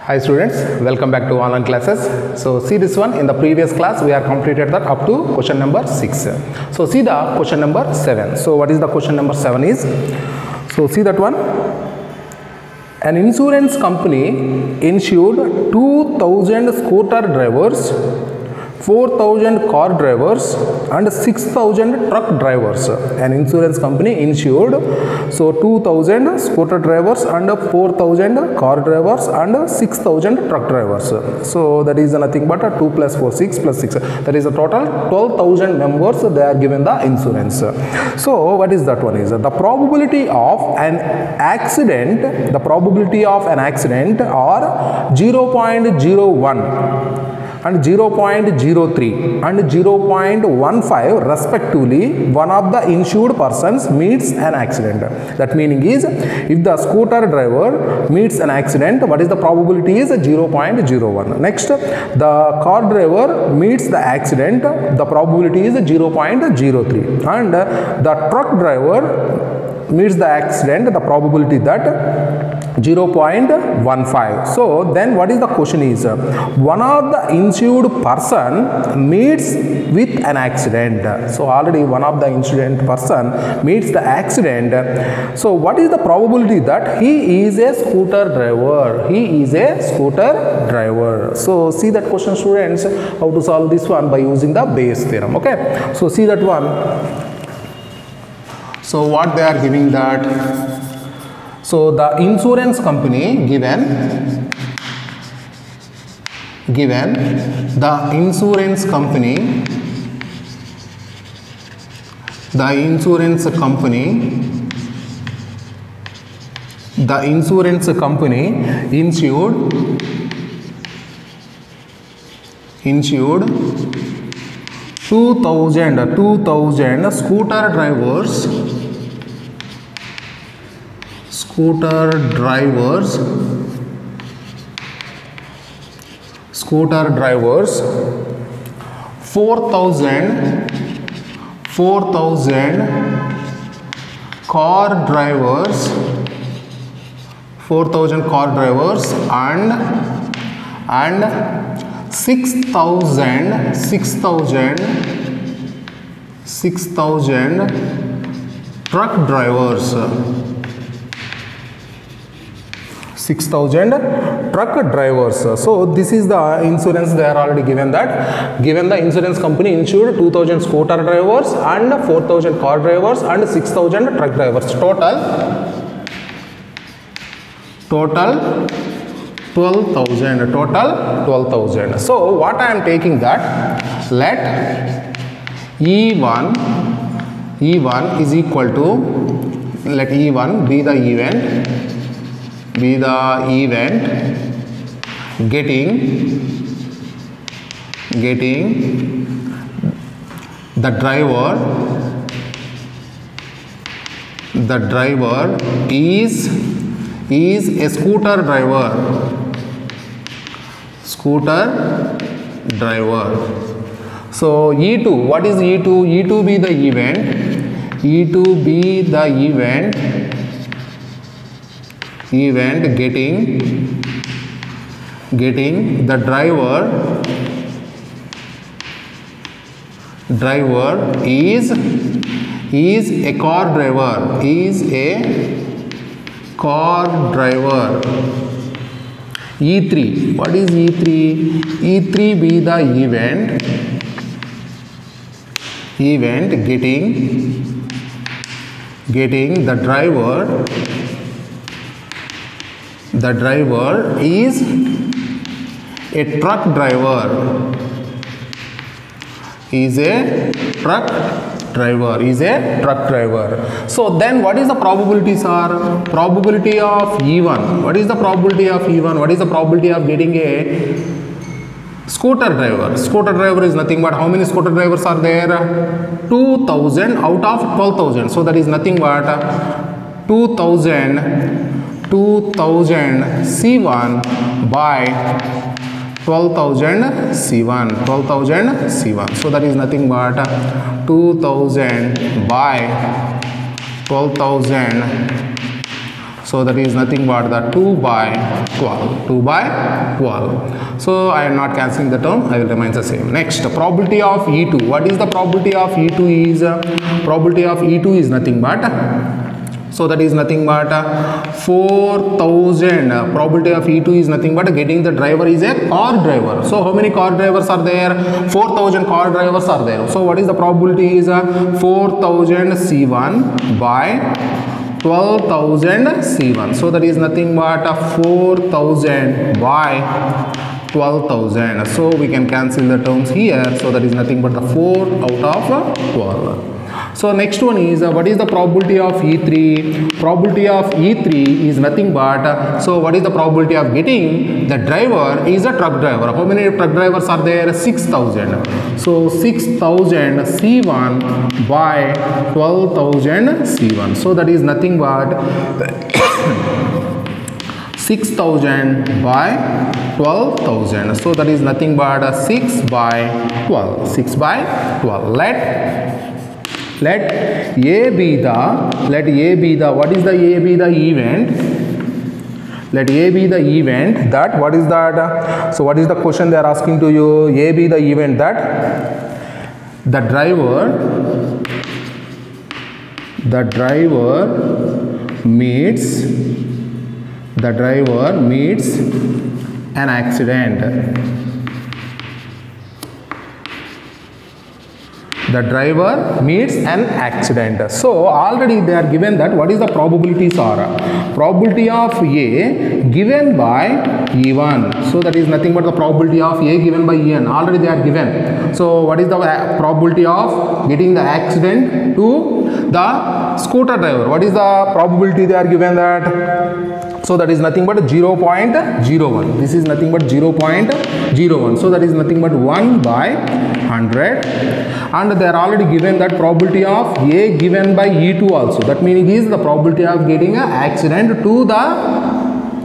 Hi students, welcome back to online classes. So see this one, in the previous class we are completed that up to question number 6. So see the question number 7. So what is the question number 7 is? So see that one. An insurance company insured 2000 scooter drivers, 4000 car drivers and 6000 truck drivers. An insurance company insured 2000 scooter drivers and 4000 car drivers and 6000 truck drivers. So that is nothing but 2 plus 4 6 plus 6. That is a total 12,000 members they are given the insurance. So what is that one is? The probability of an accident, are 0.01 and 0.03 and 0.15 respectively. One of the insured persons meets an accident. That meaning is, if the scooter driver meets an accident, what is the probability is 0.01. Next, the car driver meets the accident, the probability is 0.03, and the truck driver meets the accident, the probability that 0.15. So then what is the question is, one of the insured person meets with an accident. So already one of the insured person meets the accident. So what is the probability that he is a scooter driver? He is a scooter driver. So see that question students, how to solve this one by using the Bayes theorem. Okay. So see that one. So what they are giving that? So the insurance company given the insurance company insured 2000 scooter drivers, 4000 car drivers and 6000 truck drivers. 6,000 truck drivers. So this is the insurance they are already given that. Given the insurance company insured 2000 scooter drivers and 4000 car drivers and 6000 truck drivers. Total 12,000. So what I am taking that, let E1 is equal to, let E1 be the event getting the driver is a scooter driver. So E2, what is E2? E2 be the event getting the driver is a car driver. E3, what is E3? E3 be the event getting the driver is a truck driver. So then what is the probabilities are? Probability of E1. What is the probability of E1? What is the probability of getting a scooter driver? Scooter driver is nothing but, how many scooter drivers are there? 2000 out of 12,000. So that is nothing but 2000 C1 by 12,000 C1. So that is nothing but 2000 by 12,000. So that is nothing but the 2 by 12. 2 by 12. So I am not cancelling the term, I will remain the same. Next, probability of E2. What is the probability of E2 is? Probability of E2 is nothing but, so that is nothing but 4000. Probability of E2 is nothing but getting the driver is a car driver. So how many car drivers are there? 4000 car drivers are there. So what is the probability is 4000 C1 by 12,000 C1. So that is nothing but 4,000 by 12,000. So we can cancel the terms here. So that is nothing but the 4 out of 12. So next one is what is the probability of E3? Probability of E3 is nothing but, so what is the probability of getting the driver is a truck driver. How many truck drivers are there? 6,000. So 6,000 C1 by 12,000 C1. So that is nothing but 6,000 by 12,000. So that is nothing but 6 by 12. 6 by 12. Let A be the, what is the A be the event? Let A be the event that, what is that? So what is the question they are asking to you? A be the event that the driver meets an accident. The driver meets an accident. So already they are given that what is the probabilities are. Probability of A given by E1. So that is nothing but the probability of A given by En. Already they are given. So what is the probability of getting the accident to the scooter driver? What is the probability they are given that? So that is nothing but 0.01. This is nothing but 0.01. So that is nothing but 1 by 100. And they are already given that probability of A given by E2 also. That meaning is the probability of getting an accident to the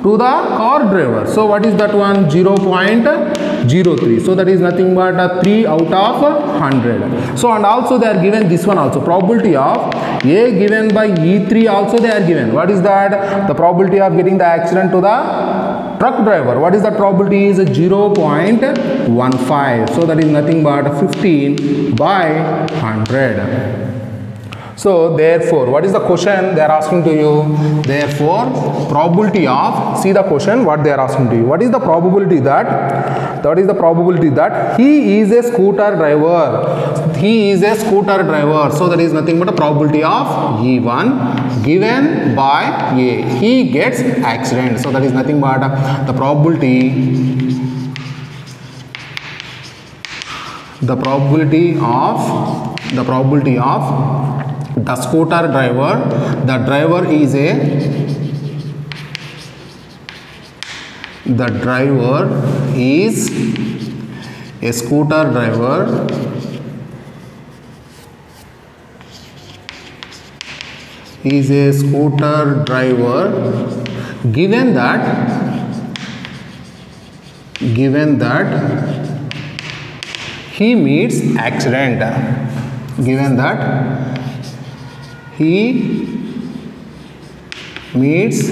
car driver. So what is that one? 0.03. So that is nothing but 3 out of 100. So and also they are given this one also. Probability of A given by E3 also they are given. What is that? The probability of getting the accident to the truck driver. What is the probability? Is 0.15. So that is nothing but 15 by 100. So therefore, what is the question they are asking to you? Therefore, probability of, see the question what they are asking to you. What is the probability that he is a scooter driver? He is a scooter driver. So that is nothing but a probability of E1 given by A. He gets accident. So that is nothing but the probability of the scooter driver. The driver is a scooter driver given that he meets accident. Given that he meets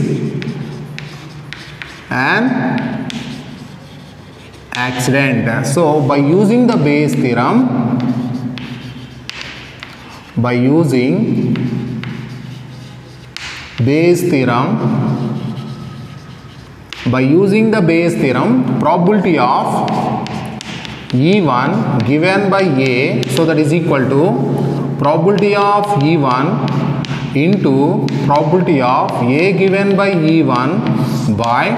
an accident. So by using the Bayes theorem, probability of E1 given by A, so that is equal to probability of E1 into probability of A given by E1 by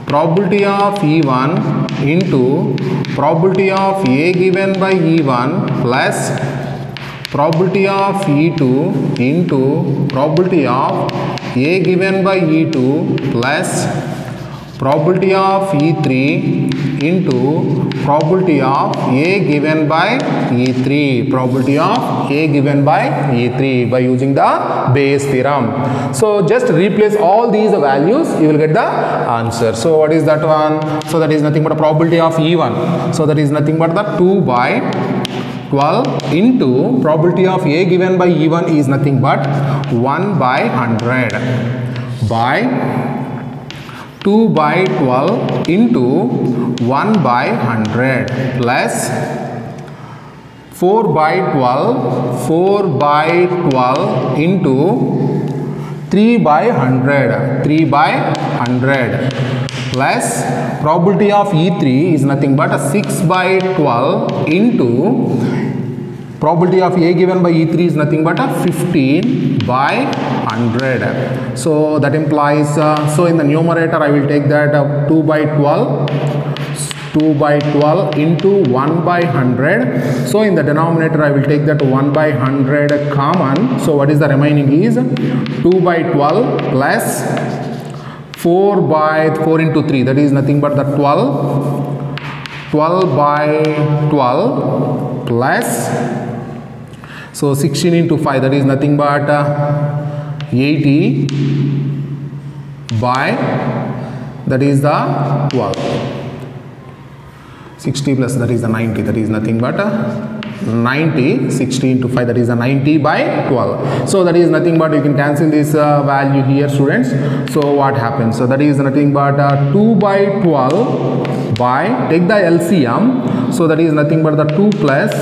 probability of E1 into probability of A given by E1 plus probability of E2 into probability of A given by E2 plus probability of E3 into probability of A given by E3, probability of A given by E3 by using the Bayes theorem. So just replace all these values, you will get the answer. So what is that one? So that is nothing but a probability of E1. So that is nothing but the 2 by 12 into probability of A given by E1 is nothing but 1 by 100 by 2 by 12 into 1 by 100 plus 4 by 12 into 3 by 100 plus probability of E3 is nothing but a 6 by 12 into probability of A given by E3 is nothing but a 15 by 100. So that implies, so in the numerator I will take that 2 by 12 into 1 by 100. So in the denominator I will take that 1 by 100 common. So what is the remaining is 2 by 12 plus 4 by 4 into 3, that is nothing but the 12 by 12 plus, so 16 into 5, that is nothing but 80 by, that is the 12. 60 plus, that is the 90, that is nothing but 90. 60 into 5, that is a 90 by 12. So that is nothing but, you can cancel this value here, students. So what happens? So that is nothing but 2 by 12 by, take the LCM. So that is nothing but the 2 plus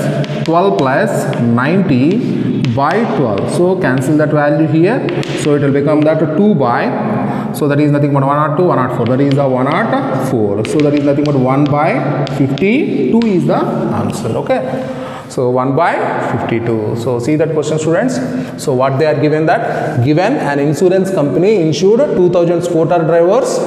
12 plus 90 by 12. So cancel that value here. So it will become that 2 by, so that is nothing but 102, 104, that is the 104. So that is nothing but 1 by 52 is the answer. Okay. So 1 by 52. So see that question, students. So what they are given, that given an insurance company insured 2000 scooter drivers,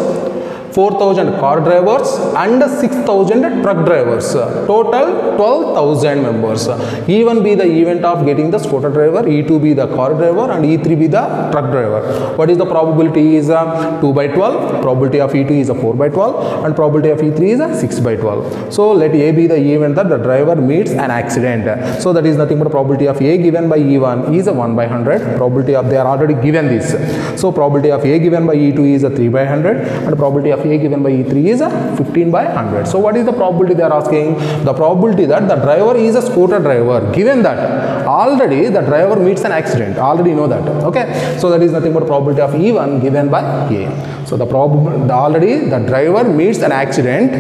4,000 car drivers and 6,000 truck drivers. Total 12,000 members. E1 be the event of getting the scooter driver, E2 be the car driver and E3 be the truck driver. What is the probability is 2 by 12, probability of E2 is 4 by 12 and probability of E3 is 6 by 12. So let A be the event that the driver meets an accident. So that is nothing but probability of A given by E1 is 1 by 100. Probability of, they are already given this. So probability of A given by E2 is 3 by 100 and probability of A given by E3 is 15 by 100. So what is the probability they are asking? The probability that the driver is a scooter driver, given that already the driver meets an accident, already know that. Okay, so that is nothing but probability of E1 given by A. So the probability, already the driver meets an accident,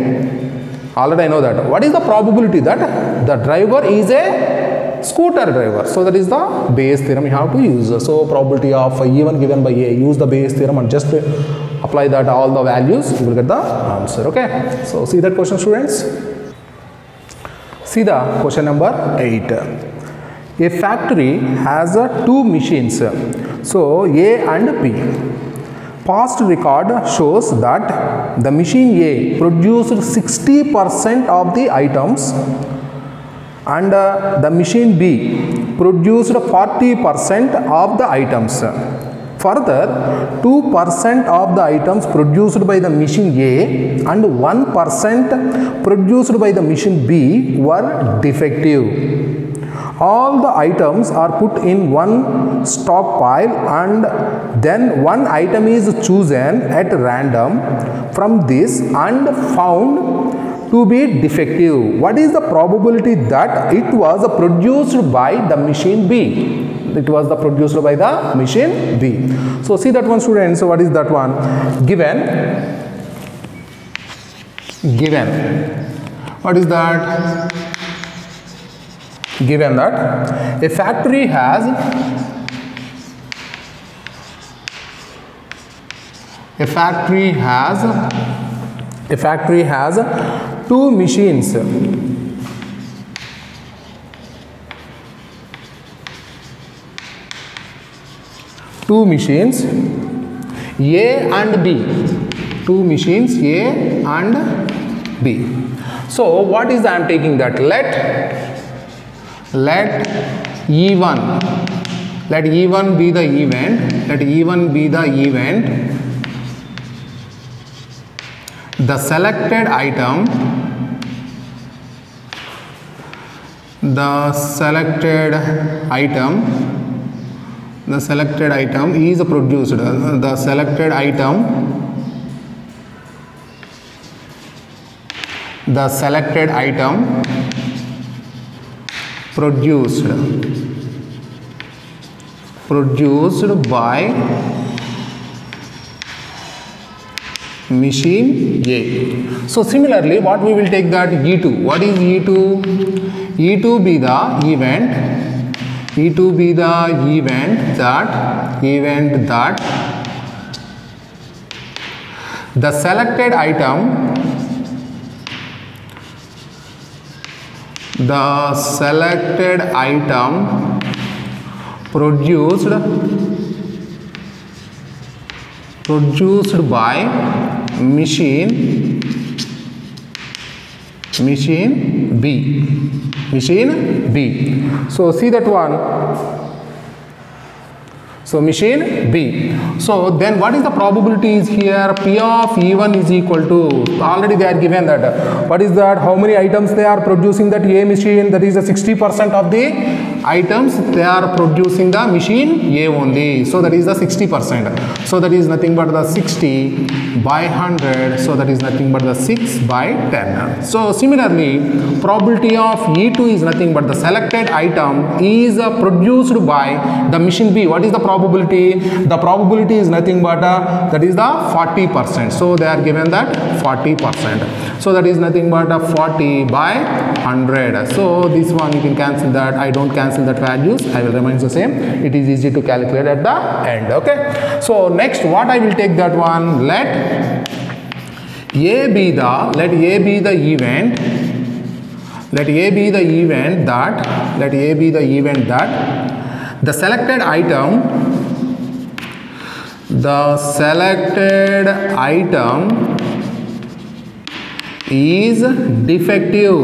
already I know that. What is the probability that the driver is a scooter driver? So that is the Bayes theorem you have to use. So probability of E1 given by A, use the Bayes theorem and just apply that all the values, you will get the answer. Okay, so see that question, students. See the question number 8. A factory has two machines, so A and B. Past record shows that the machine A produced 60% of the items and the machine B produced 40% of the items. Further, 2% of the items produced by the machine A and 1% produced by the machine B were defective. All the items are put in one stockpile and then one item is chosen at random from this and found to be defective. What is the probability that it was produced by the machine B? It was the produced by the machine B. So see that one, students. So what is that one? Given. What is that? Given that a factory has two machines. Two machines A and B. Two machines A and B. So what is that? I am taking that. Let E1 be the event. Let E1 be the event. The selected item. The selected item is produced. The selected item produced by machine A. So similarly, what we will take that E2. What is E2? E2 be the event. E2 be the event that the selected item produced by machine B. So see that one. So machine B. So then what is the probabilities here? P of E1 is equal to, already they are given that. What is that? How many items they are producing that A machine? That is a 60% of the items they are producing the machine A only. So that is the 60%. So that is nothing but the 60 by 100. So that is nothing but the 6 by 10. So similarly, probability of E2 is nothing but the selected item is produced by the machine B. What is the probability? The probability is nothing but that is the 40%. So they are given that 40%. So that is nothing but 40 by 100. So this one you can cancel that. I don't cancel that values. I will remain the same. It is easy to calculate at the end. Okay. So next, what I will take that one. Let A be the event. Let A be the event that the selected item is defective.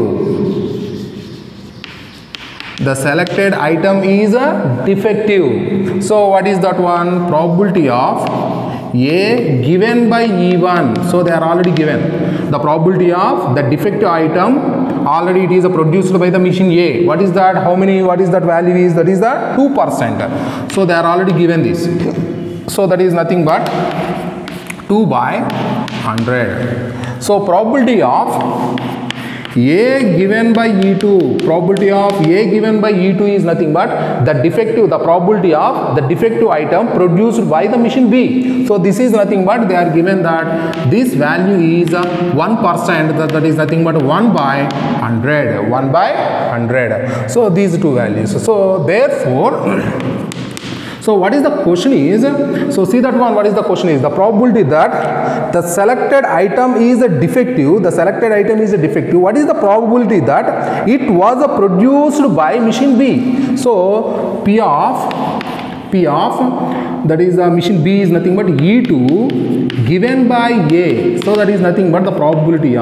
The selected item is defective. So what is that one? Probability of A given by E1. So they are already given. The probability of the defective item, already it is produced by the machine A. What is that? How many? What is that value is? That is the 2%. So they are already given this. So that is nothing but 2 by 100. So probability of A given by E2, probability of A given by E2 is nothing but the probability of the defective item produced by the machine B. So this is nothing but they are given that this value is 1%, that is nothing but 1 by 100, 1 by 100. So these two values. So therefore, so what is the question is, so see that one, what is the question is, the probability that the selected item is a defective, what is the probability that it was produced by machine B? So P of that is the machine B is nothing but E2 given by A. So that is nothing but the probability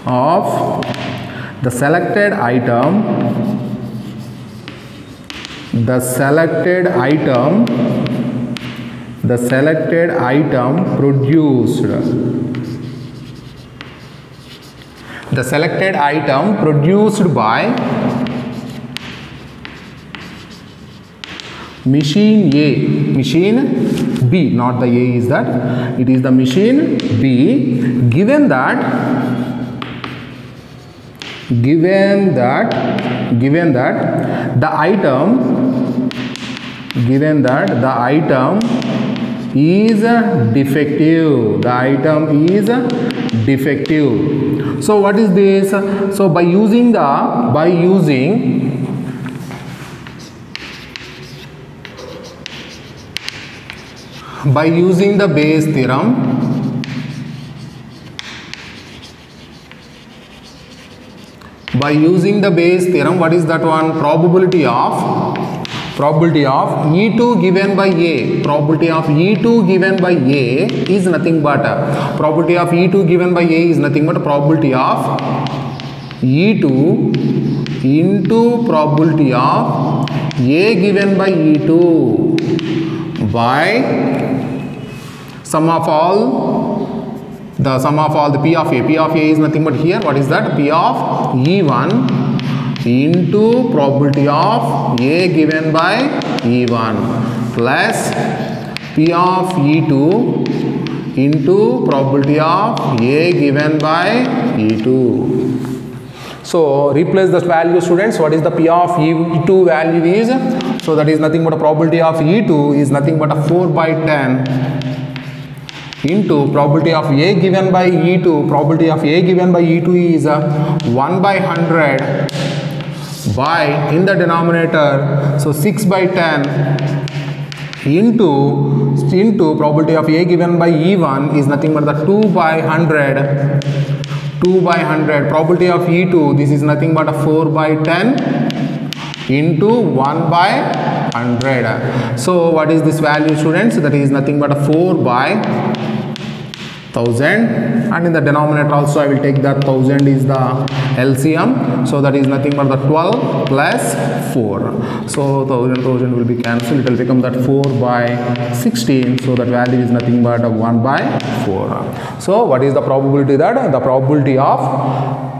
of the selected item produced by machine B, not the A is that, it is the machine B, given that the item is defective. So what is this? So by using the Bayes theorem, what is that one? Probability of E2 given by A. Probability of E2 given by A is nothing but probability of probability of E2 into probability of A given by E2 by sum of all the P of A. P of A is nothing but here, what is that? P of E1 into probability of A given by E1 plus P of E2 into probability of A given by E2. So replace this value, students. What is the P of E2 value is So that is nothing but a probability of E2 is nothing but a 4 by 10 into probability of A given by E2. Probability of A given by E2 is 1 by 100 by, in the denominator, so 6 by 10 into probability of A given by E1 is nothing but the 2 by 100. 2 by 100. Probability of E2, this is nothing but a 4 by 10 into 1 by 100. So what is this value, students? That is nothing but a 4 by 1000, and in the denominator also I will take that 1000 is the LCM, so that is nothing but the 12 plus 4. So 1000 will be cancelled, it will become that 4 by 16, so that value is nothing but 1 by 4. So what is the probability? That the probability of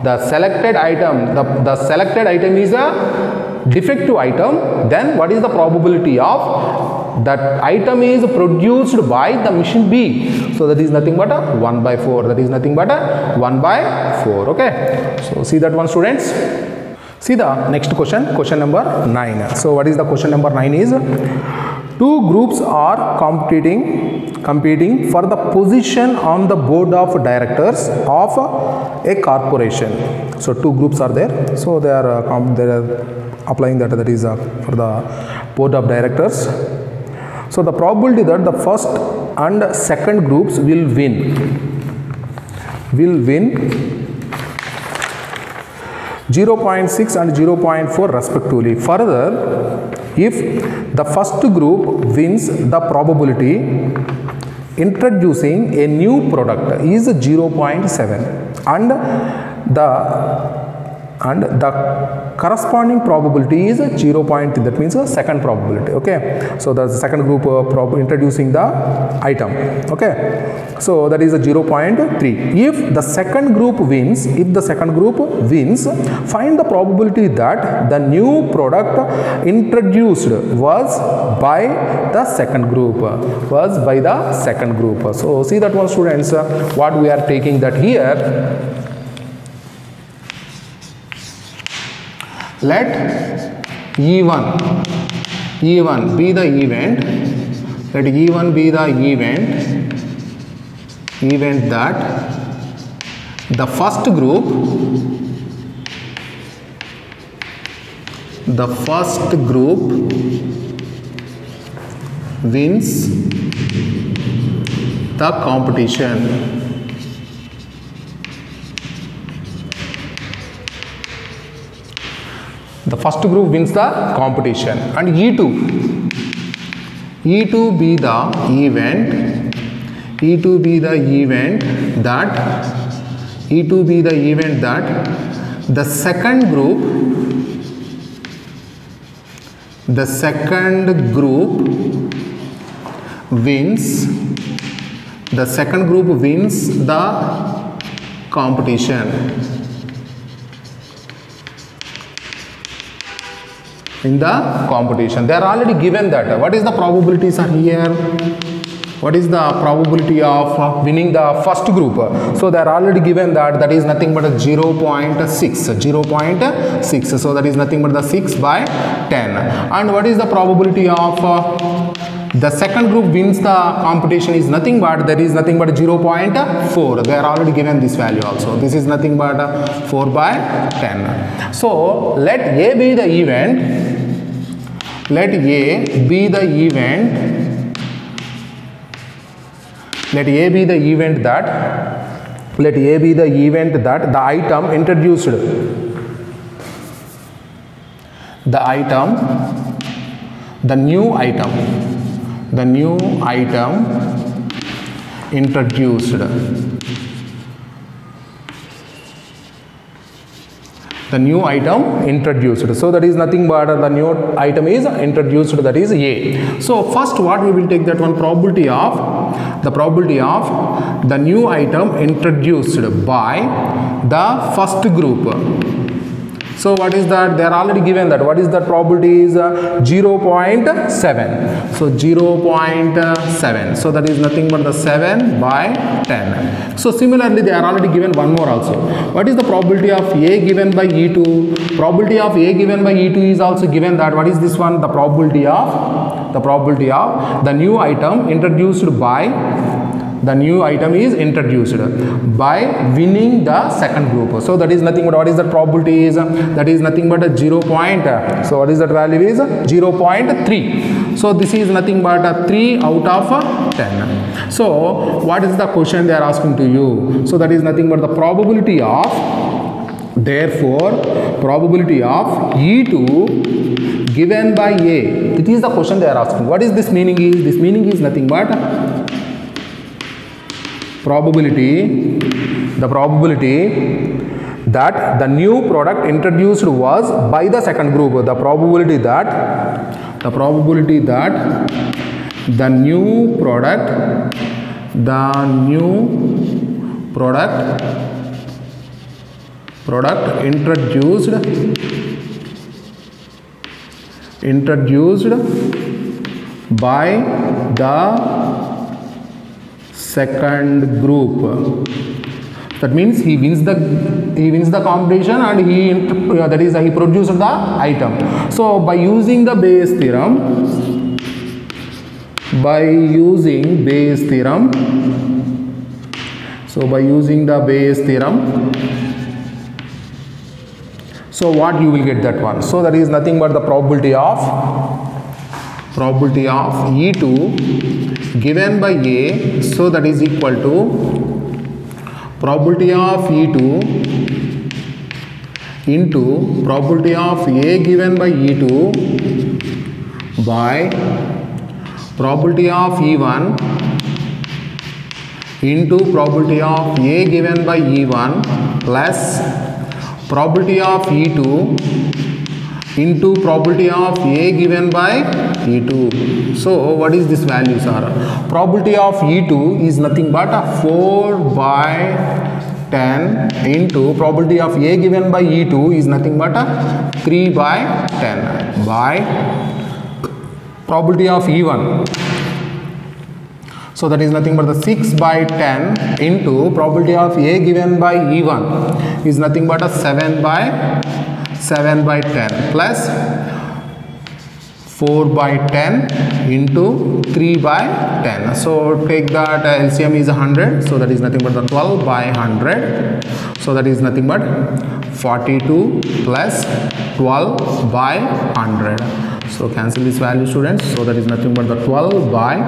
the selected item, the selected item is a defective item, then what is the probability of that item is produced by the machine B? So that is nothing but a 1 by 4. That is nothing but a 1 by 4. Okay. So see that one, students. See the next question, question number 9. So what is the question number 9 is, two groups are competing for the position on the board of directors of a corporation. So two groups are there. So they are applying that is for the board of directors. So the probability that the first and second groups will win 0.6 and 0.4 respectively. Further, if the first group wins, the probability introducing a new product is 0.7 and the corresponding probability is 0.3. That means a second probability. Okay, so the second group introducing the item. Okay, so that is a 0.3. If the second group wins, find the probability that the new product introduced was by the second group. So see that one, students, what we are taking that here. Let E1 be the event. Let E1 be the event that the first group wins the competition. The first group wins the competition, and E2 be the event that the second group wins the competition. In the competition, they are already given that. What is the probabilities are here? What is the probability of winning the first group? So they are already given that is nothing but a 0.6. So that is nothing but the 6 by 10. And what is the probability of the second group wins the competition is nothing but 0.4. They are already given this value also. This is nothing but 4 by 10. So let A be the event. Let A be the event that the item introduced. The new item introduced. The new item introduced. So that is nothing but the new item is introduced, that is A. So first what we will take that one, probability of the new item introduced by the first group. So what is that? They are already given that. What is that probability is 0.7. So 0.7. So that is nothing but the 7 by 10. So similarly, they are already given one more also. What is the probability of A given by E2? Probability of A given by E2 is also given that. What is this one? The probability of the new item introduced by winning the second group. So that is nothing but, what is that probability is? That is nothing but a 0. So what is that value is? 0.3. So this is nothing but a 3 out of 10. So what is the question they are asking to you? So that is nothing but the probability of, therefore probability of E2 given by A. It is the question they are asking. What is this meaning is? This meaning is nothing but the probability that the new product introduced was by the second group. The probability that the new product introduced by the second group. That means he wins the competition and he produced the item. So by using the Bayes theorem, so what you will get that one? So that is nothing but the probability of E2 given by A. So that is equal to probability of E2 into probability of A given by E2 by probability of E1 into probability of A given by E1 plus probability of E2 into probability of A given by E2. So what is this values are? Probability of E2 is nothing but a 4 by 10 into probability of A given by E2 is nothing but a 3 by 10 by probability of E1. So that is nothing but the 6 by 10 into probability of A given by E1 is nothing but a 7 by 10 plus 4 by 10 into 3 by 10. So take that LCM is 100. So that is nothing but the 12 by 100. So that is nothing but 42 plus 12 by 100. So cancel this value, students. So that is nothing but the 12 by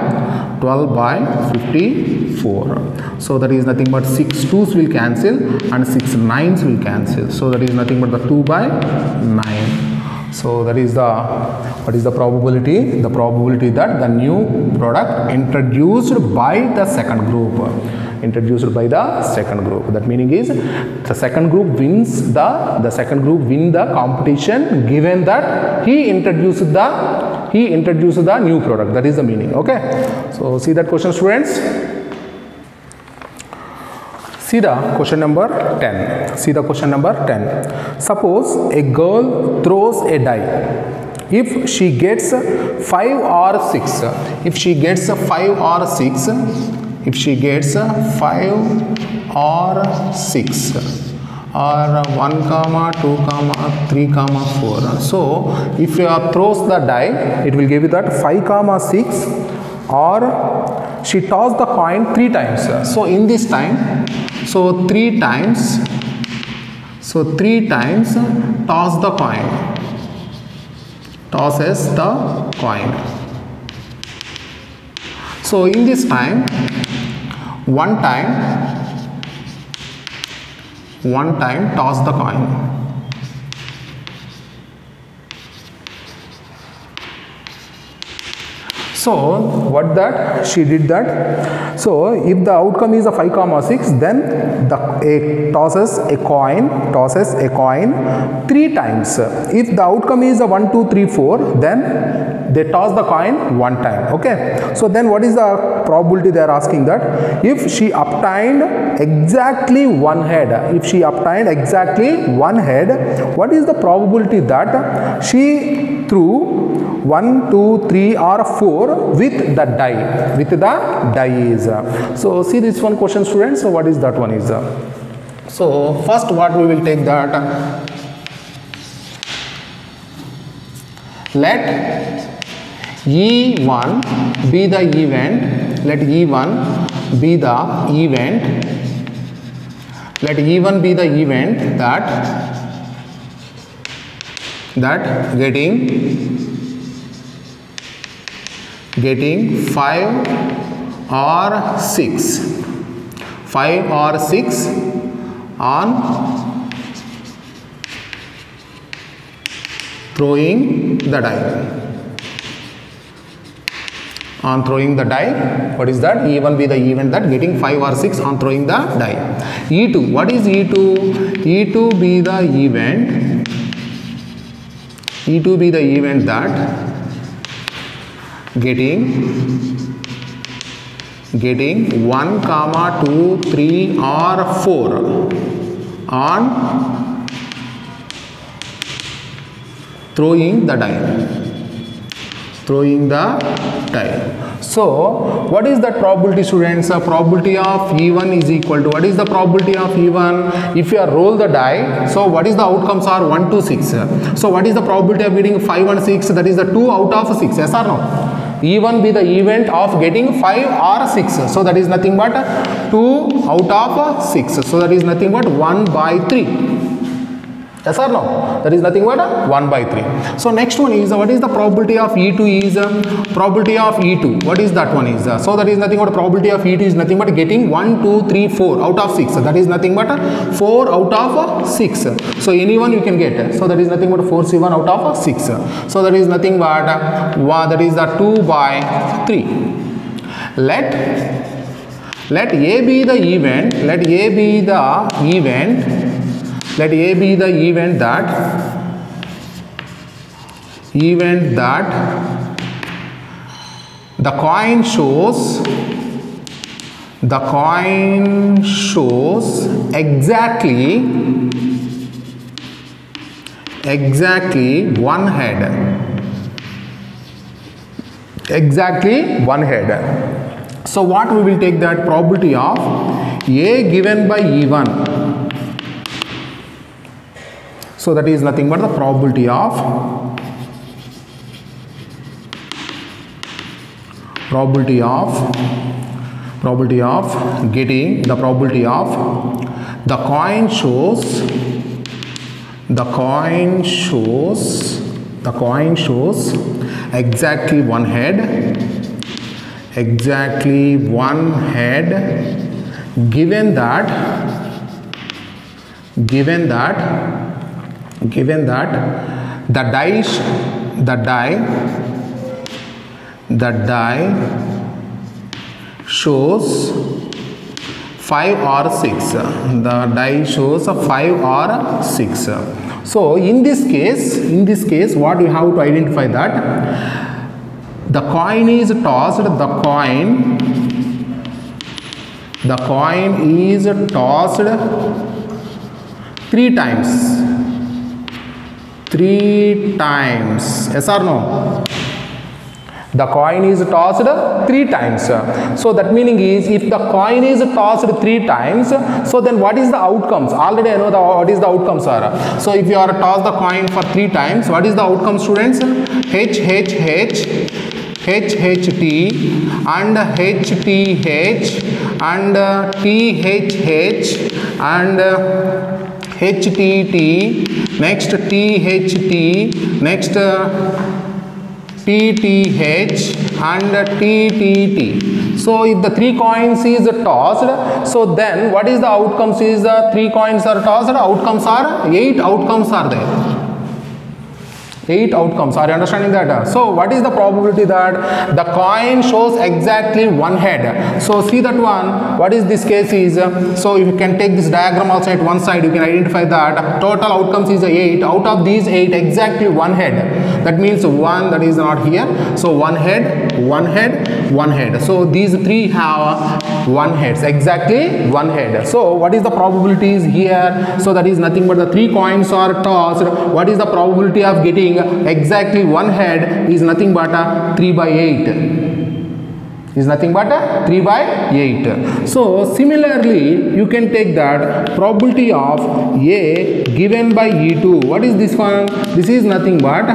54. So that is nothing but 6 2's will cancel and 6 9's will cancel. So that is nothing but the 2 by 9. So that is what is the probability? The probability that the new product introduced by the second group. That meaning is the second group win the competition given that he introduced the new product. That is the meaning. Okay. So see that question, students. See the question number 10. Suppose a girl throws a die. If she gets 5 or 6, if she gets 5 or 6, or 6 or 1 comma 2 comma 3 comma 4. So if you throws the die, it will give you that 5 comma 6, or she tossed the coin 3 times. So in this time, so 3 times toss the coin, tosses the coin. So in this time, one time toss the coin. So what that she did that. So if the outcome is a 5 comma 6, then tosses a coin 3 times. If the outcome is a 1 2 3 4, then they toss the coin one time. Okay, so then what is the probability they are asking? That if she obtained exactly one head, if she obtained exactly one head, what is the probability that she threw 1, 2, 3 or 4 with the die, with the dies? So see this one question, students. So what is that one is? So first what we will take that, let E1 be the event, let E1 be the event, let E1 be the event that getting 5 or 6 on throwing the die. On throwing the die, what is that? E1 be the event that getting 5 or 6 on throwing the die. E2, what is E2? E2 be the event, E2 be the event that getting 1, 2, 3 or 4 on throwing the die. So what is the probability, students? Probability of E1 is equal to, what is the probability of E1? If you roll the die, so what is the outcomes are 1 to 6. So what is the probability of getting 5 and 6? That is the 2 out of 6. Yes or no? E1 be the event of getting 5 or 6. So that is nothing but 2 out of 6. So that is nothing but 1 by 3. Yes or no? That is nothing but 1 by 3. So next one is, what is the probability of E2 is, probability of E2. What is that one is? So that is nothing but probability of E2 is nothing but getting 1, 2, 3, 4 out of 6. That is nothing but 4 out of 6. So anyone you can get. So that is nothing but 4C1 out of 6. So that is nothing but that is the 2 by 3. Let A be the event, let A be the event that the coin shows exactly one head. So what we will take that probability of A given by E1. So that is nothing but the probability of getting the probability of the coin shows exactly one head given that the die shows 5 or 6. The die shows 5 or 6. So in this case what we have to identify that the coin is tossed, the coin is tossed 3 times. 3 times. Yes or no? The coin is tossed 3 times. So that meaning is, if the coin is tossed 3 times, so then what is the outcomes? Already I know what is the outcomes are. So if you are toss the coin for 3 times, what is the outcome, students? H, H, H, H, H, T and H, T, H and T, H, H and H, T, T, next T, H, T, next T, T, H and T, T, T. So if the 3 coins is tossed, so then what is the outcomes is 3 coins are tossed, outcomes are 8 outcomes are there. 8 outcomes. Are you understanding that? So what is the probability that the coin shows exactly one head? So see that one. What is this case is, so you can take this diagram also at one side. You can identify that total outcomes is 8. Out of these 8, exactly one head. That means one that is not here. So one head, one head, one head. So these 3 have one heads, exactly one head. So what is the probabilities here? So that is nothing but the 3 coins are tossed. What is the probability of getting exactly one head is nothing but 3 by 8. Is nothing but 3 by 8. So similarly, you can take that probability of A given by E2. What is this one? This is nothing but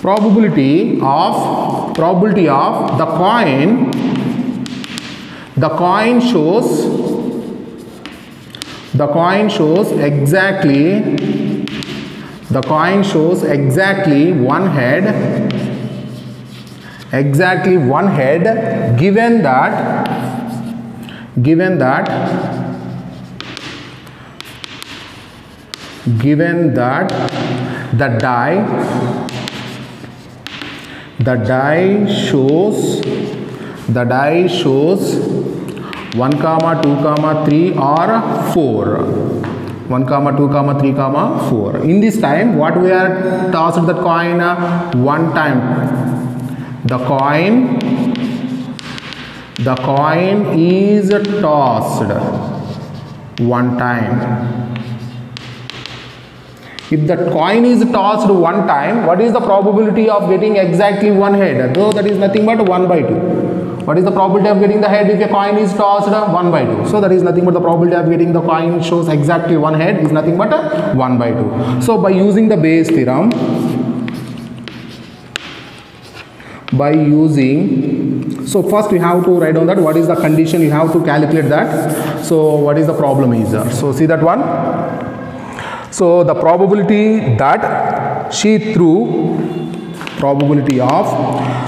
probability of the coin. The coin shows exactly one head. Exactly one head, given that the die shows 1, 2, 3 or 4. 1, 2, 3, 4. In this time, what we are tossed the coin? One time. The coin is tossed one time. If the coin is tossed one time, what is the probability of getting exactly one head? Though that is nothing but 1 by 2. What is the probability of getting the head if a coin is tossed? 1 by 2. So that is nothing but the probability of getting the coin shows exactly one head is nothing but 1 by 2. So by using the Bayes theorem, so first you have to write down that what is the condition, you have to calculate that. So what is the problem is, so see that one. So the probability that she threw, probability of,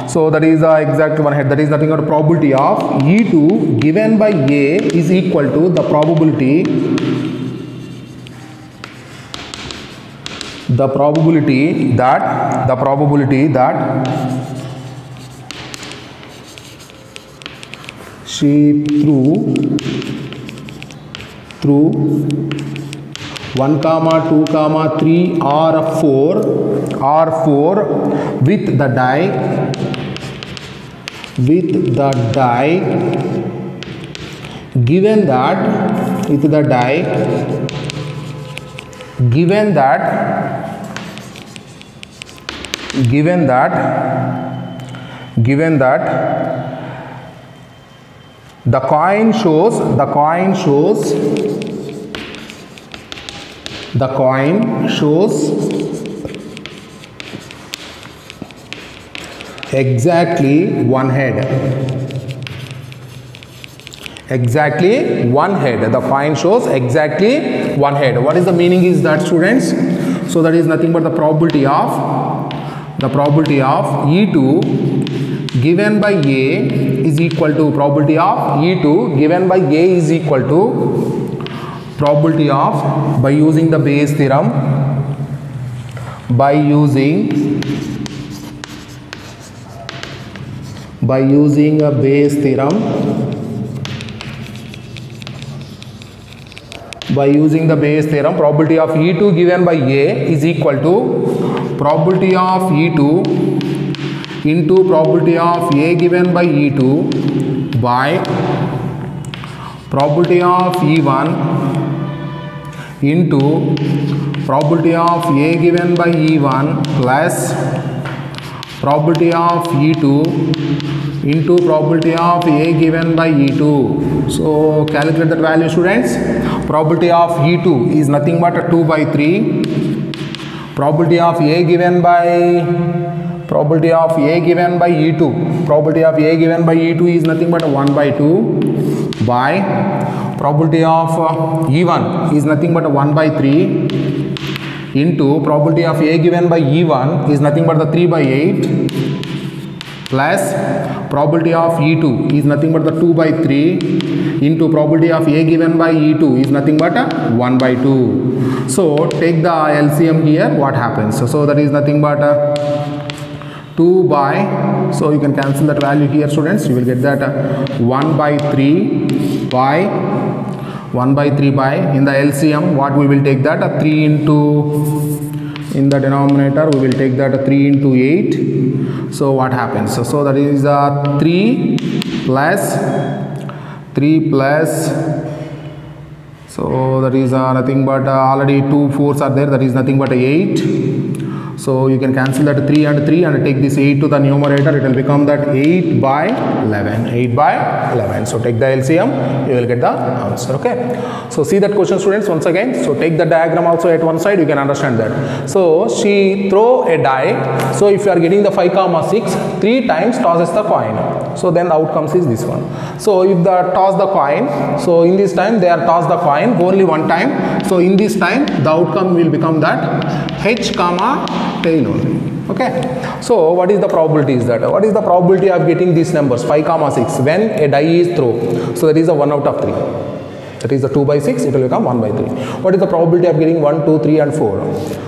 so that is the exact one head, that is nothing but probability of E2 given by A is equal to the probability that she threw 1, 2, 3 or 4 with the die given that the coin shows exactly one head. Exactly one head. The coin shows exactly one head. What is the meaning is that, students? So that is nothing but the probability of E2 given by A is equal to probability of E2 given by A is equal to probability of, by using the Bayes theorem, by using a Bayes theorem, probability of E2 given by A is equal to probability of E2 into probability of A given by E2 by probability of E1 into probability of A given by E1 plus probability of E2 into probability of A given by E2. So calculate that value, students. Probability of E2 is nothing but 2 by 3. Probability of A given by E2. Probability of A given by E2 is nothing but 1 by 2 by probability of E1 is nothing but 1 by 3 into probability of A given by E1 is nothing but the 3 by 8 plus probability of E2 is nothing but the 2 by 3 into probability of A given by E2 is nothing but 1 by 2. So take the LCM here, what happens? So that is nothing but 2 by, so you can cancel that value here students, you will get that 1 by 3 by 1 by 3 by, in the LCM what we will take that 3 into, in the denominator we will take that 3 into 8. So what happens? So that is 3 plus, so that is nothing but already 2 4s are there, that is nothing but 8. So you can cancel that 3 and 3 and take this 8 to the numerator, it will become that 8 by 11, 8 by 11. So take the LCM, you will get the answer. Okay. So see that question students once again. So take the diagram also at one side, you can understand that. So she throw a die. So if you are getting the 5, 6, 3 times tosses the coin. So then the outcomes is this one. So if the toss the coin, so in this time they are toss the coin only one time. So in this time the outcome will become that H comma tail only. Okay. So what is the probability is that? What is the probability of getting these numbers 5, 6 when a die is thrown? So that is a 1 out of 3. That is the 2 by 6, it will become 1 by 3. What is the probability of getting 1, 2, 3 and 4?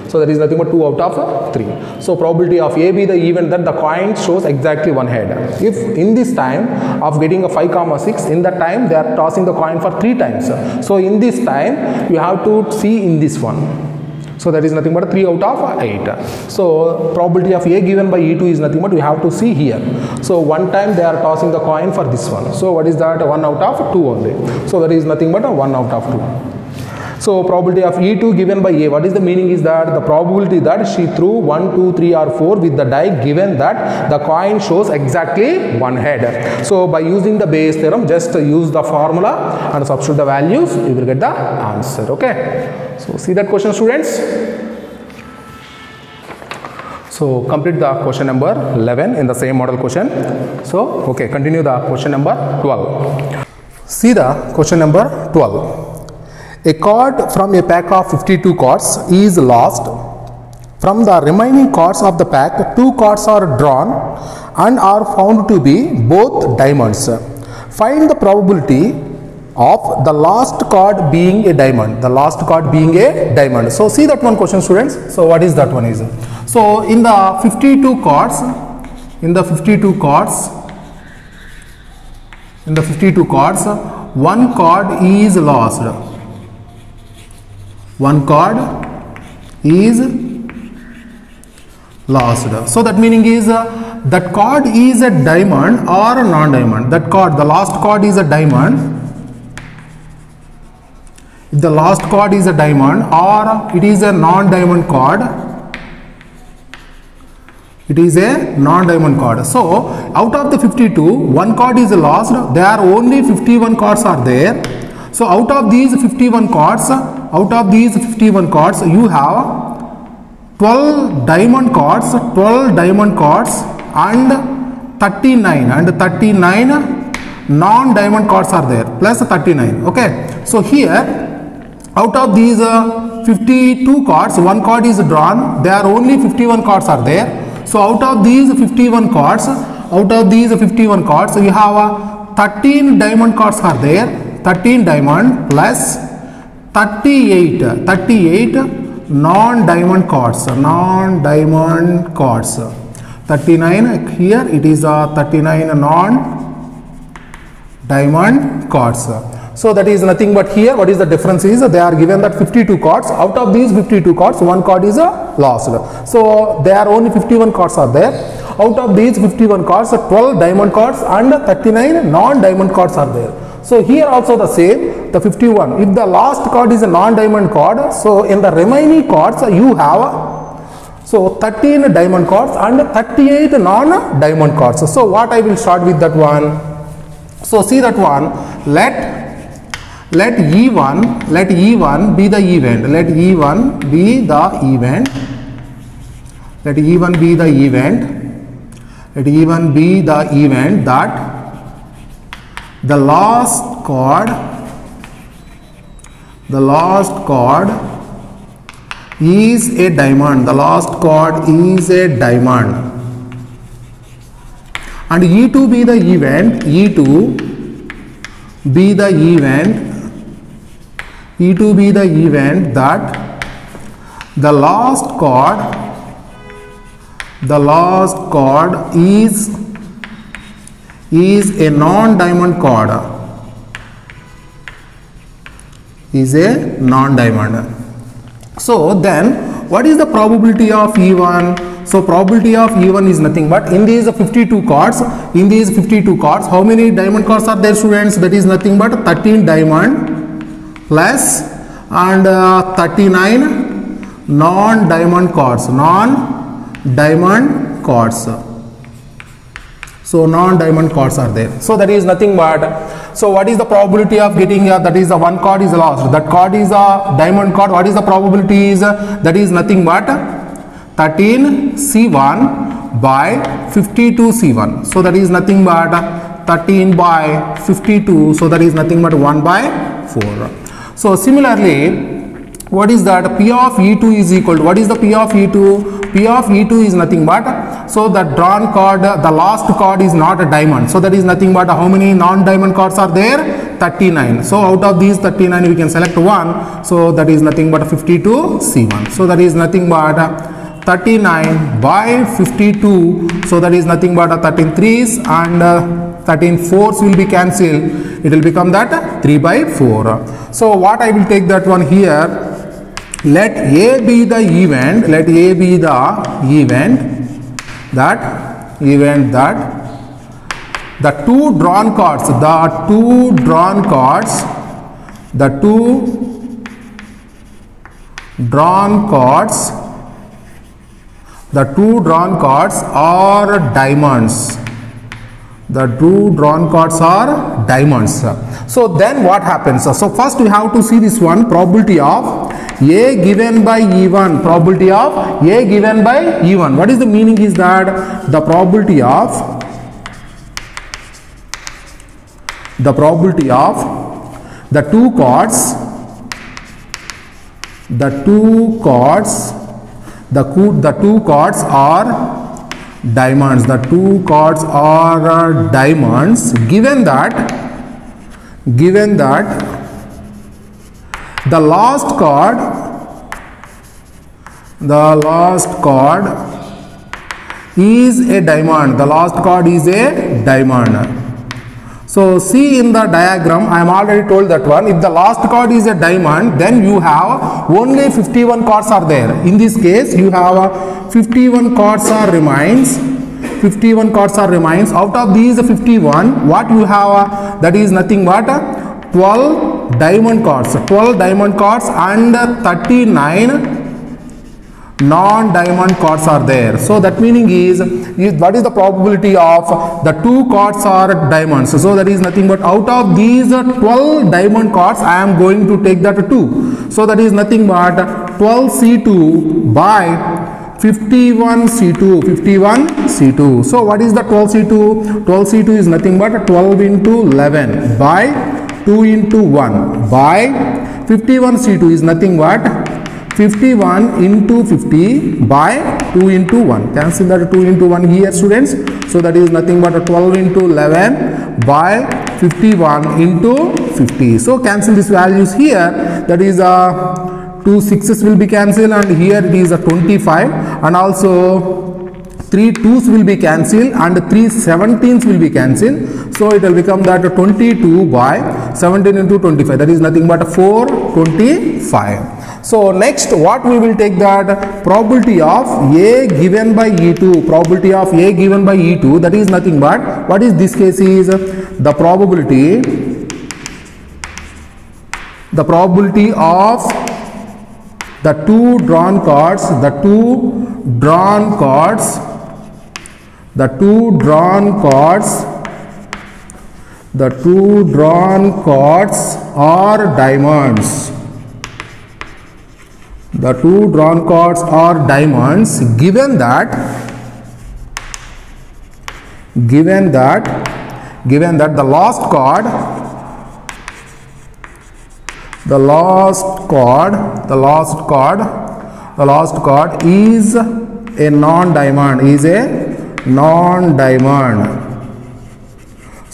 So that is nothing but 2 out of 3. So probability of A be the event that the coin shows exactly one head. If in this time of getting a 5, 6, in that time they are tossing the coin for 3 times. So in this time you have to see in this one. So that is nothing but 3 out of 8. So probability of A given by E2 is nothing but we have to see here. So one time they are tossing the coin for this one. So what is that? 1 out of 2 only. So that is nothing but 1 out of 2. So probability of E2 given by A, what is the meaning is that the probability that she threw 1, 2, 3 or 4 with the die given that the coin shows exactly one head. So by using the Bayes theorem, just use the formula and substitute the values, you will get the answer. Okay. So see that question students. So complete the question number 11 in the same model question. So okay, continue the question number 12. See the question number 12. A card from a pack of 52 cards is lost. From the remaining cards of the pack, 2 cards are drawn and are found to be both diamonds. Find the probability of the last card being a diamond. The last card being a diamond. So see that one question students. So what is that one is? So in the 52 cards, one card is lost. One card is lost. So that meaning is that card is a diamond or a non-diamond. That card, the last card is a diamond. If the last card is a diamond or it is a non-diamond card, it is a non-diamond card. So out of the 52, one card is lost. There are only 51 cards are there. So out of these 51 cards, you have 12 diamond cards and 39 non-diamond cards are there, plus 39. Okay. So here out of these 52 cards, one card is drawn. There are only 51 cards are there. So out of these 51 cards, you have 13 diamond cards are there. 13 diamond plus 38 non-diamond cards. 39 here it is 39 non-diamond cards. So that is nothing but here what is the difference is they are given that 52 cards. Out of these 52 cards, one card is lost. So there are only 51 cards are there. Out of these 51 cards, 12 diamond cards and 39 non-diamond cards are there. So here also the same, the 51. If the last card is a non-diamond card, so in the remaining cards you have 13 diamond cards and 38 non-diamond cards. So what I will start with that one. So see that one. Let E1 be the event. Let E1 be the event that the last card is a diamond. The last card is a diamond. and E2 be the event, E2 be the event that the last chord is a non-diamond chord, is a non-diamond. So then what is the probability of E1? So probability of E1 is nothing but in these 52 chords, how many diamond chords are there, students? That is nothing but 13 diamond plus and 39 non-diamond chords, So non-diamond chords are there. So that is nothing but, so what is the probability of getting that is the one chord is lost. That chord is a diamond chord. What is the probability is? That is nothing but 13 C1 by 52 C1. So that is nothing but 13 by 52. So that is nothing but 1 by 4. So similarly, what is that? P of E2 is equal to, what is the P of E2? P of E2 is nothing but, so the drawn chord, the last chord is not a diamond. So that is nothing but how many non-diamond chords are there? 39. So out of these 39 we can select one. So that is nothing but 52 C1. So that is nothing but 39 by 52. So that is nothing but 13 threes and 13 fours will be cancelled. It will become that 3 by 4. So what I will take that one here. Let A be the event, that the two drawn chords, are diamonds. The two drawn chords are diamonds. So then what happens? So first we have to see this one, probability of A given by E1. Probability of A given by E1. What is the meaning is that the probability of the two chords are diamonds. The two chords are diamonds given that the last chord is a diamond. The last chord is a diamond. So see in the diagram, I am already told that one. If the last chord is a diamond, then you have only 51 chords are there. In this case, you have 51 chords are remains. 51 chords are remains. Out of these 51, what you have, that is nothing but 12 diamond chords. 12 diamond chords and 39 non-diamond chords are there. So that meaning is what is the probability of the two chords are diamonds. So that is nothing but out of these 12 diamond chords I am going to take that 2. So that is nothing but 12 C2 by 51 C2. So what is the 12 C2? 12 C2 is nothing but 12 into 11 by 2 into 1 by 51 C2 is nothing but 51 into 50 by 2 into 1. Cancel that 2 into 1 here, students. So that is nothing but 12 into 11 by 51 into 50. So cancel these values here. That is 2 6s will be cancelled, and here it is a 25, and also 3 2s will be cancelled and 3 17s will be cancelled. So it will become that 22 by 17 into 25. That is nothing but 425. So next what we will take that probability of A given by E2. Probability of A given by E2, that is nothing but, what is this case is the probability of the two drawn chords are diamonds. The two drawn chords are diamonds given that the last chord is a non-diamond,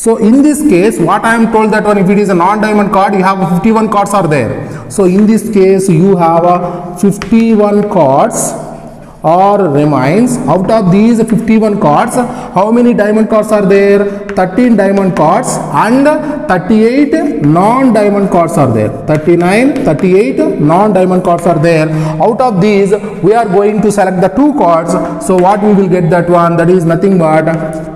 So in this case, what I am told that one, if it is a non-diamond card, you have 51 cards are there. So in this case, you have 51 cards or remains. Out of these 51 cards, how many diamond cards are there? 13 diamond cards and 38 non-diamond cards are there. 38 non-diamond cards are there. Out of these, we are going to select the 2 cards. So what we will get that one? That is nothing but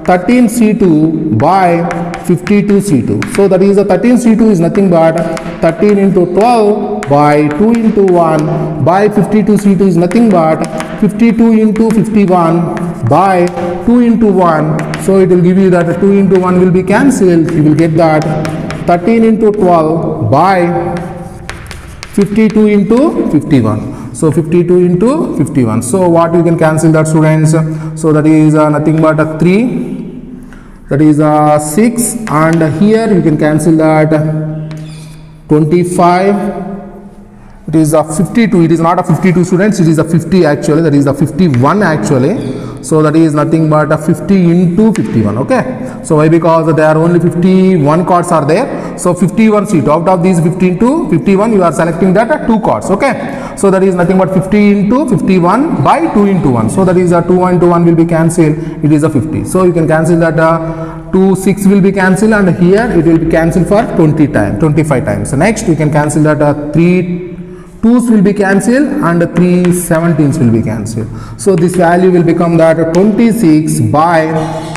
13C2 by 52C2. So that is a 13C2 is nothing but 13 into 12 by 2 into 1 by 52C2 is nothing but 52 into 51 by 2 into 1. So it will give you that 2 into 1 will be cancelled. You will get that 13 into 12 by 52 into 51. So 52 into 51. So what you can cancel that, students? So that is nothing but a 3. That is 6, and here you can cancel that 25. It is a 52. It is not a 52, students. It is a 50 actually. That is a 51 actually. So that is nothing but a 50 into 51. Okay. So why? Because there are only 51 cards are there. So 51 seat. Out of these 50 into 51, you are selecting that 2 cards. Okay. So that is nothing but 50 into 51 by 2 into 1. So that is a 2 into 1 will be cancelled. It is a 50. So you can cancel that 2 6 will be cancelled, and here it will be cancelled for 25 times. So next you can cancel that 3 2's will be cancelled and 3 17's will be cancelled. So this value will become that 26 by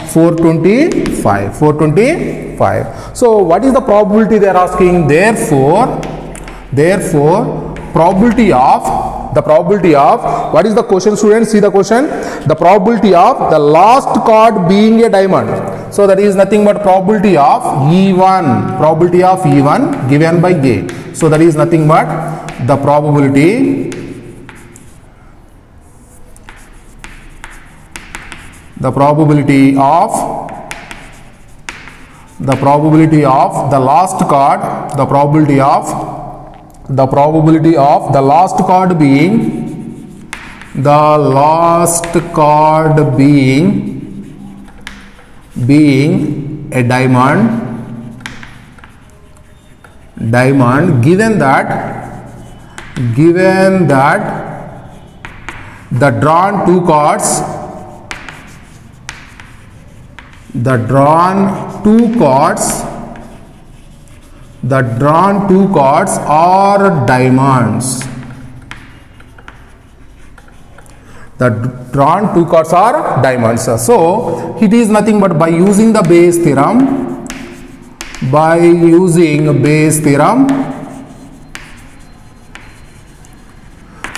425. 425. So what is the probability they are asking? Therefore probability of what is the question, students? See the question. The probability of the last card being a diamond. So that is nothing but probability of E1. Probability of E1 given by A. So that is nothing but the probability of the last card, the probability of the last card being a diamond given that the drawn two cards are diamonds. The drawn 2 cards are diamonds. So it is nothing but by using the Bayes theorem.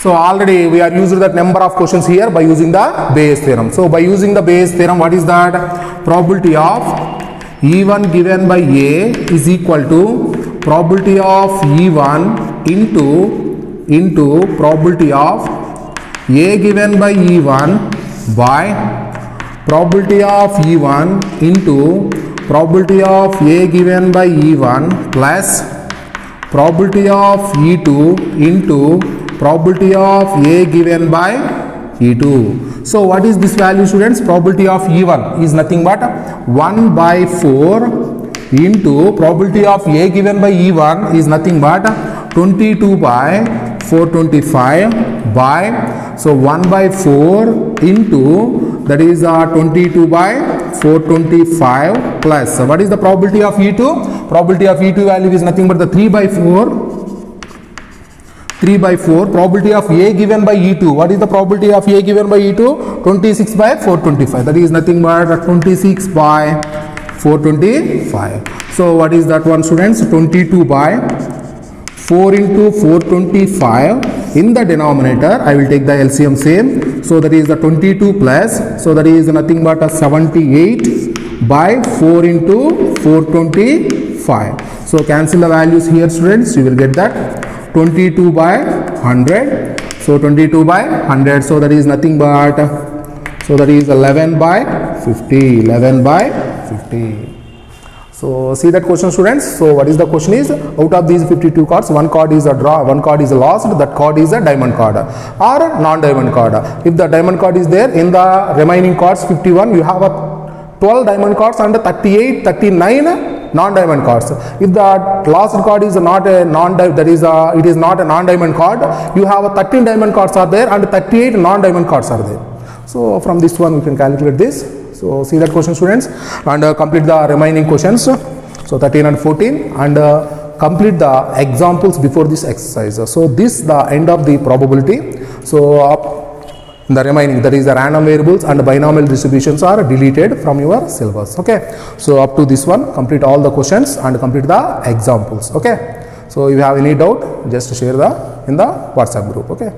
So already we are using that number of questions here by using the Bayes theorem. So by using the Bayes theorem, what is that? Probability of E1 given by A is equal to probability of E1 into probability of A given by E1 by probability of E1 into probability of A given by E1 plus probability of E2 into probability of A given by E2. So what is this value, students? Probability of E1 is nothing but 1 by 4 into probability of A given by E1 is nothing but 22 by 425 by, so 1 by 4 into, that is 22 by 425 plus, what is the probability of E2? Probability of E2 value is nothing but the 3 by 4. Probability of A given by E2. What is the probability of A given by E2? 26 by 425. That is nothing but 26 by 425. So what is that one, students? 22 by 4 into 425. In the denominator, I will take the LCM same. So that is the 22 plus. So that is nothing but a 78 by 4 into 425. So cancel the values here, students. You will get that 22 by 100. So 22 by 100. So that is nothing but, so that is 11 by 50. 11 by 50. So see that question, students. So what is the question is, out of these 52 cards, one card is a draw, one card is a lost, that card is a diamond card or a non-diamond card. If the diamond card is there, in the remaining cards 51, you have a 12 diamond cards and 38, 39 non-diamond cards. If the last card is not a non-diamond, that is it is not a non-diamond card, you have a 13 diamond cards are there and 38 non-diamond cards are there. So from this one we can calculate this. So see that question, students, and complete the remaining questions. So 13 and 14, and complete the examples before this exercise. So this the end of the probability. So the remaining, that is the random variables and binomial distributions, are deleted from your syllabus. Okay, so up to this one, complete all the questions and complete the examples. Okay, so if you have any doubt, just share in the WhatsApp group. Okay.